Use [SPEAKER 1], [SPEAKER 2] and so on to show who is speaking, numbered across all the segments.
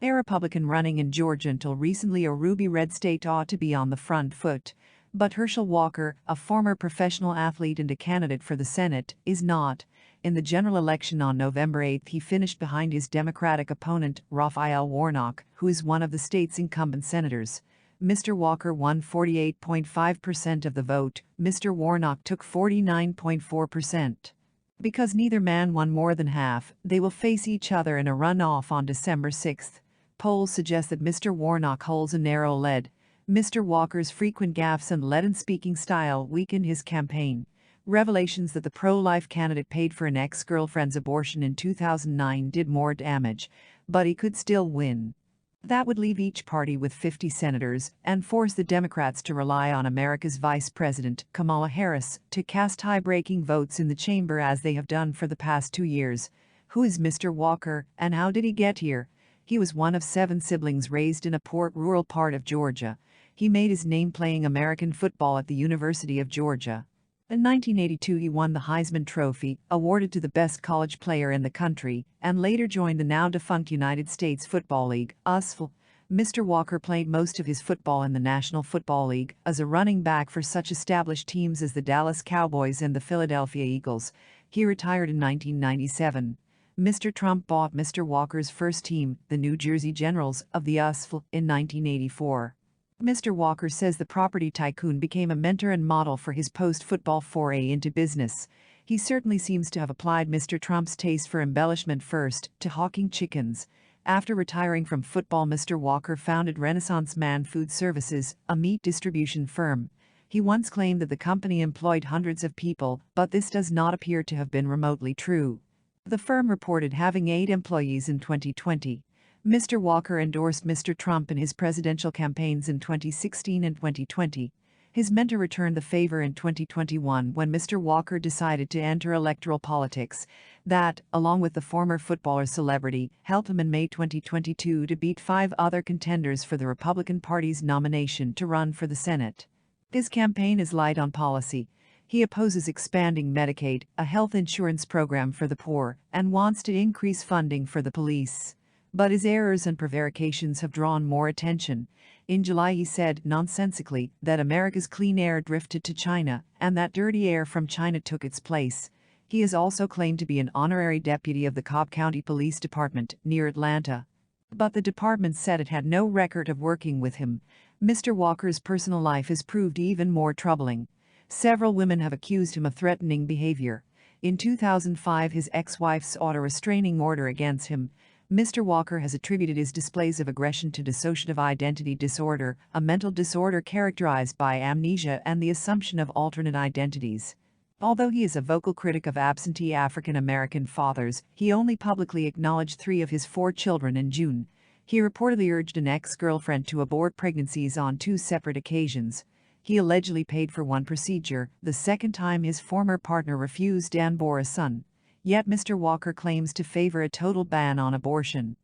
[SPEAKER 1] A Republican running in Georgia until recently a ruby red state ought to be on the front foot. But Herschel Walker, a former professional athlete and a candidate for the Senate, is not. In the general election on November 8 he finished behind his Democratic opponent, Raphael Warnock, who is one of the state's incumbent senators. Mr. Walker won 48.5% of the vote, Mr. Warnock took 49.4%. Because neither man won more than half, they will face each other in a runoff on December 6. Polls suggest that Mr. Warnock holds a narrow lead. Mr. Walker's frequent gaffes and leaden speaking style weakened his campaign. Revelations that the pro-life candidate paid for an ex-girlfriend's abortion in 2009 did more damage, but he could still win. That would leave each party with 50 senators and force the Democrats to rely on America's Vice President, Kamala Harris, to cast tie-breaking votes in the chamber as they have done for the past 2 years. Who is Mr. Walker, and how did he get here? He was one of 7 siblings raised in a poor rural part of Georgia. He made his name playing American football at the University of Georgia. In 1982 he won the Heisman Trophy, awarded to the best college player in the country, and later joined the now-defunct United States Football League, USFL. Mr. Walker played most of his football in the National Football League as a running back for such established teams as the Dallas Cowboys and the Philadelphia Eagles. He retired in 1997. Mr. Trump bought Mr. Walker's first team, the New Jersey Generals, of the USFL, in 1984. Mr. Walker says the property tycoon became a mentor and model for his post-football foray into business. He certainly seems to have applied Mr. Trump's taste for embellishment first to hawking chickens. After retiring from football, Mr. Walker founded Renaissance Man Food Services, a meat distribution firm. He once claimed that the company employed hundreds of people, but this does not appear to have been remotely true. The firm reported having 8 employees in 2020. Mr. Walker endorsed Mr. Trump in his presidential campaigns in 2016 and 2020. His mentor returned the favor in 2021 when Mr. Walker decided to enter electoral politics. That, along with the former footballer celebrity, helped him in May 2022 to beat 5 other contenders for the Republican Party's nomination to run for the Senate. His campaign is light on policy. He opposes expanding Medicaid, a health insurance program for the poor, and wants to increase funding for the police. But his errors and prevarications have drawn more attention. In July he said, nonsensically, that America's clean air drifted to China, and that dirty air from China took its place. He has also claimed to be an honorary deputy of the Cobb County Police Department, near Atlanta. But the department said it had no record of working with him. Mr. Walker's personal life has proved even more troubling. Several women have accused him of threatening behavior. In 2005, his ex-wife sought a restraining order against him. Mr. Walker has attributed his displays of aggression to dissociative identity disorder, a mental disorder characterized by amnesia and the assumption of alternate identities. Although he is a vocal critic of absentee African American fathers, he only publicly acknowledged 3 of his 4 children in June. He reportedly urged an ex-girlfriend to abort pregnancies on 2 separate occasions. He allegedly paid for one procedure, the second time his former partner refused and bore a son. Yet Mr. Walker claims to favor a total ban on abortion.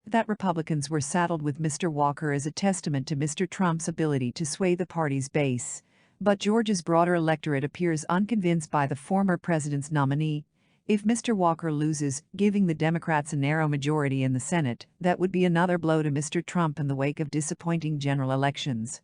[SPEAKER 1] That Republicans were saddled with Mr. Walker is a testament to Mr. Trump's ability to sway the party's base. But Georgia's broader electorate appears unconvinced by the former president's nominee. If Mr. Walker loses, giving the Democrats a narrow majority in the Senate, that would be another blow to Mr. Trump in the wake of disappointing general elections.